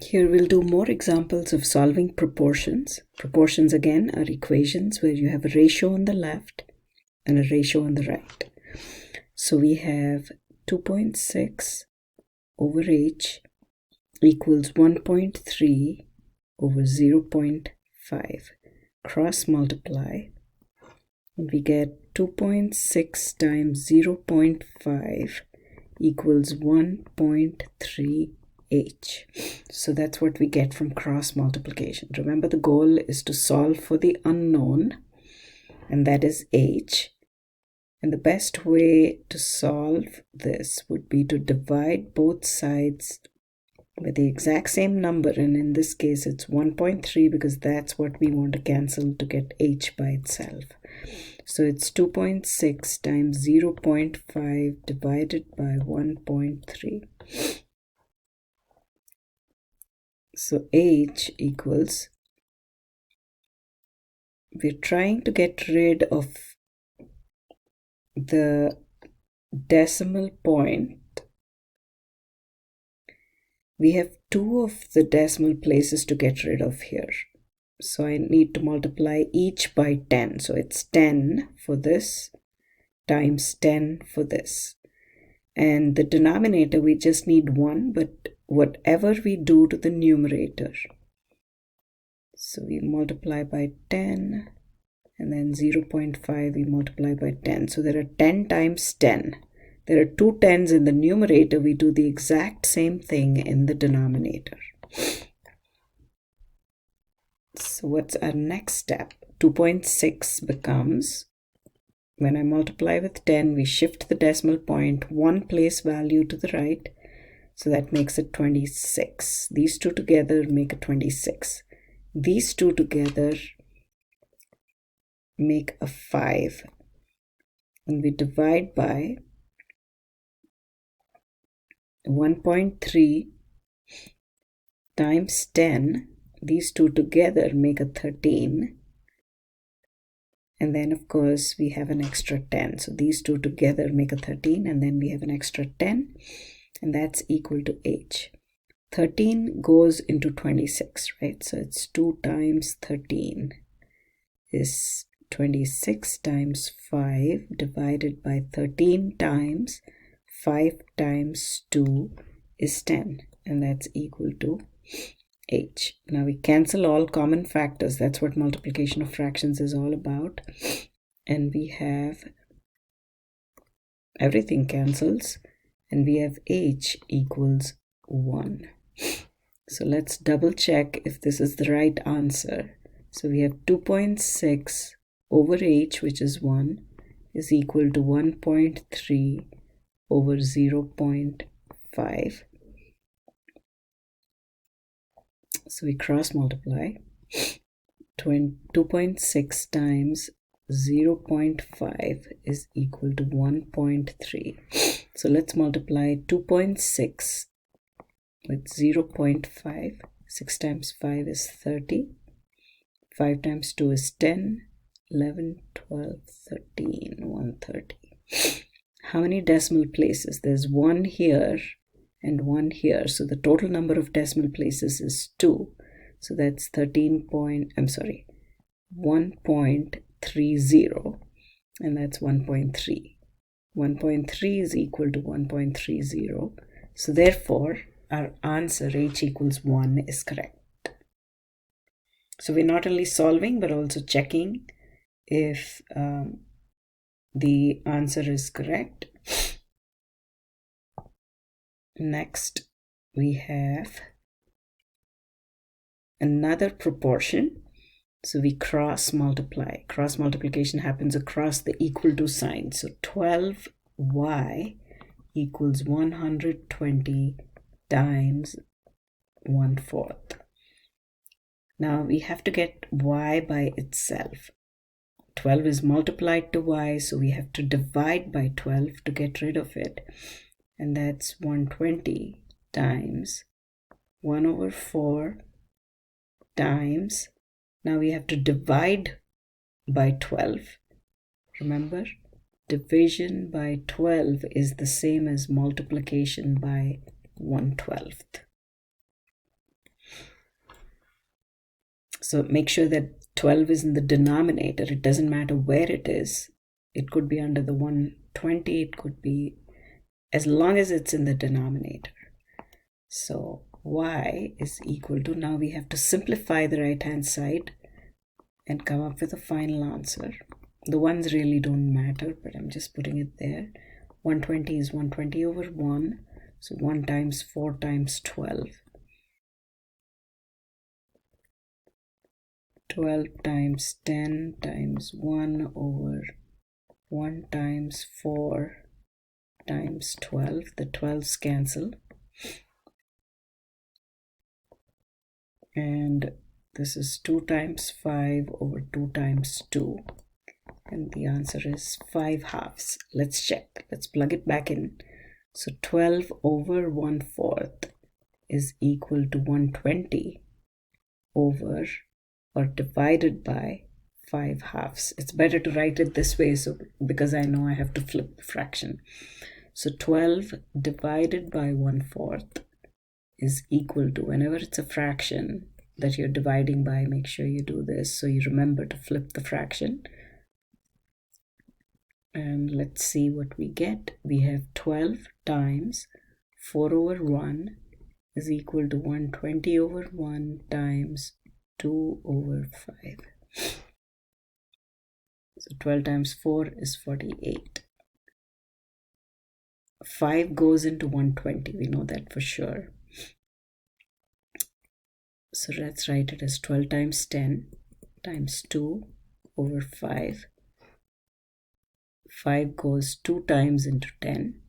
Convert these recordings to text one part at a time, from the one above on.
Here we'll do more examples of solving proportions. Proportions again are equations where you have a ratio on the left and a ratio on the right. So we have 2.6 over h equals 1.3 over 0.5. Cross multiply and we get 2.6 times 0.5 equals 1.3h. So that's what we get from cross multiplication. Remember, the goal is to solve for the unknown, and that is h. And the best way to solve this would be to divide both sides with the exact same number, and in this case it's 1.3 because that's what we want to cancel to get h by itself. So it's 2.6 times 0.5 divided by 1.3. So h equals, we're trying to get rid of the decimal point. We have two of the decimal places to get rid of here. So I need to multiply each by 10. So it's 10 for this times 10 for this. And the denominator, we just need 1, but whatever we do to the numerator, so we multiply by 10, and then 0.5 we multiply by 10. So there are 10 times 10. There are 2 10s in the numerator. We do the exact same thing in the denominator. So what's our next step? 2.6 becomes, when I multiply with 10, we shift the decimal point 1 place value to the right. So that makes it 26. These two together make a 26. These two together make a 5. And we divide by 1.3 times 10. These two together make a 13. And then, of course, we have an extra 10. So these two together make a 13, and then we have an extra 10. And that's equal to h. 13 goes into 26, right? So it's 2 times 13 is 26 times 5 divided by 13 times 5 times 2 is 10. And that's equal to h. Now we cancel all common factors. That's what multiplication of fractions is all about. And we have everything cancels. And we have h equals 1. So let's double check if this is the right answer. So we have 2.6 over h, which is 1, is equal to 1.3 over 0.5. So we cross multiply. 2.6 times 0.5 is equal to 1.3. So let's multiply 2.6 with 0.5. 6 times 5 is 30. 5 times 2 is 10. 11, 12, 13, 130. How many decimal places? There's 1 here and 1 here. So the total number of decimal places is 2. So that's 1.30. And that's 1.3. 1.3 is equal to 1.30. So therefore, our answer h equals 1 is correct. So we're not only solving but also checking if the answer is correct. Next, we have another proportion. So we cross multiply. Cross multiplication happens across the equal to sign. So 12y equals 120 times 1/4. Now we have to get y by itself. 12 is multiplied to y, so we have to divide by 12 to get rid of it. And that's 120 times 1/4 times, now we have to divide by 12. Remember, division by 12 is the same as multiplication by 1/12. So make sure that 12 is in the denominator. It doesn't matter where it is. It could be under the 120. It could be, as long as it's in the denominator. So y is equal to, now we have to simplify the right hand side and come up with a final answer. The ones really don't matter, but I'm just putting it there. 120 is 120 over 1. So 1 times 4 times 12. 12 times 10 times 1 over 1 times 4 times 12. The 12s cancel. And this is 2 times 5 over 2 times 2. And the answer is 5 halves. Let's check. Let's plug it back in. So 12 over 1/4 is equal to 120 over or divided by 5 halves. It's better to write it this way, so because I know I have to flip the fraction. So 12 divided by 1/4 is equal to, whenever it's a fraction that you're dividing by, make sure you do this so you remember to flip the fraction. And let's see what we get. We have 12 times 4 over 1 is equal to 120 over 1 times 2 over 5. So 12 times 4 is 48. 5 goes into 120. We know that for sure. So let's write it as 12 times 10 times 2 over 5. 5 goes 2 times into 10.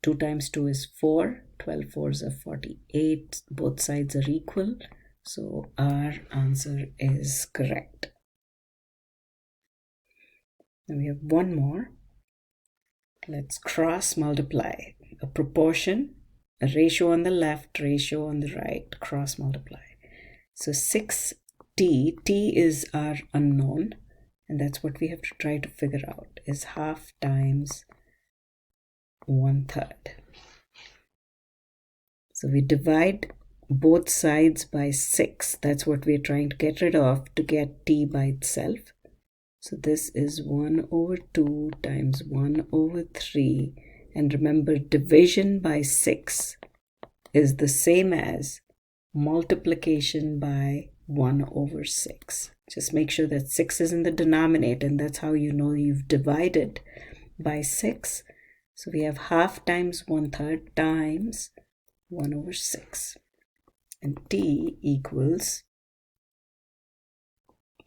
2 times 2 is 4. 12 4s are 48. Both sides are equal. So our answer is correct. And we have one more. Let's cross multiply. A proportion, a ratio on the left, ratio on the right, cross multiply. So 6t, t is our unknown, and that's what we have to try to figure out, is half times 1/3. So we divide both sides by 6. That's what we're trying to get rid of to get t by itself. So this is 1 over 2 times 1 over 3. And remember, division by 6 is the same as multiplication by 1 over 6. Just make sure that 6 is in the denominator, and that's how you know you've divided by 6. So we have half times 1/3 times 1 over 6. And t equals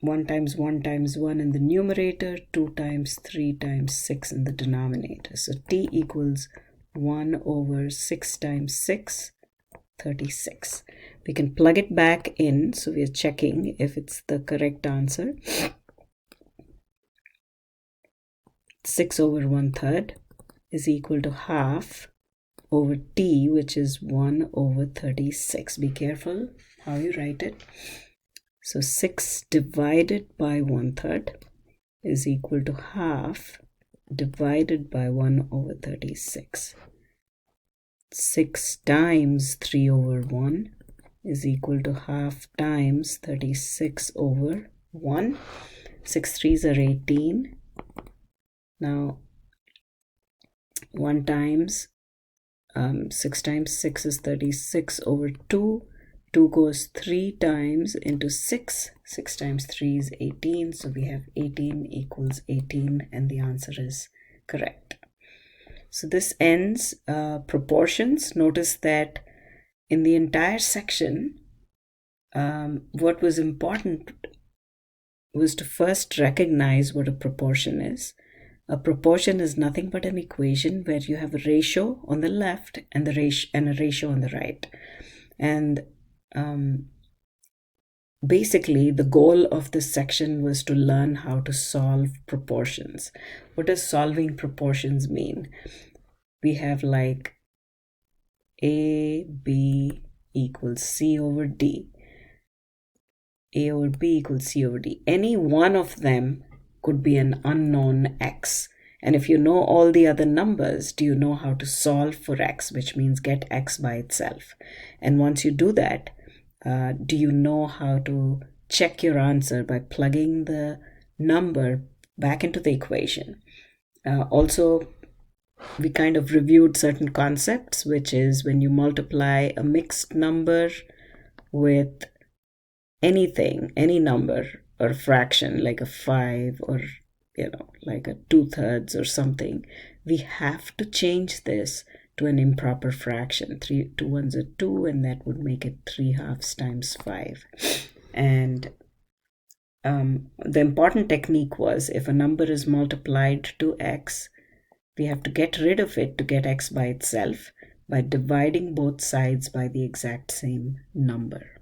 1 times 1 times 1 in the numerator, 2 times 3 times 6 in the denominator. So t equals 1 over 6 times 6, 36. We can plug it back in, so we are checking if it's the correct answer. 6 over 1/3 is equal to half over t, which is 1 over 36. Be careful how you write it. So 6 divided by 1/3 is equal to half divided by 1 over 36. 6 times 3 over 1 is equal to half times 36 over 1. 6 3s are 18. Now 1 times 6 times 6 is 36 over 2. 2 goes 3 times into 6. 6 times 3 is 18. So we have 18 equals 18, and the answer is correct. So this ends proportions. Notice that in the entire section, what was important was to first recognize what a proportion is. A proportion is nothing but an equation where you have a ratio on the left and a ratio on the right. And basically, the goal of this section was to learn how to solve proportions. What does solving proportions mean? We have like A, B equals C over D. A over B equals C over D. Any one of them could be an unknown x. And if you know all the other numbers, do you know how to solve for x, which means get x by itself? And once you do that, do you know how to check your answer by plugging the number back into the equation? Also, we kind of reviewed certain concepts, which is when you multiply a mixed number with anything, any number or fraction like a 5 or like a 2/3 or something, we have to change this to an improper fraction. 2 ones are 2, and that would make it 3/2 times 5. And the important technique was, if a number is multiplied to x, we have to get rid of it to get x by itself by dividing both sides by the exact same number.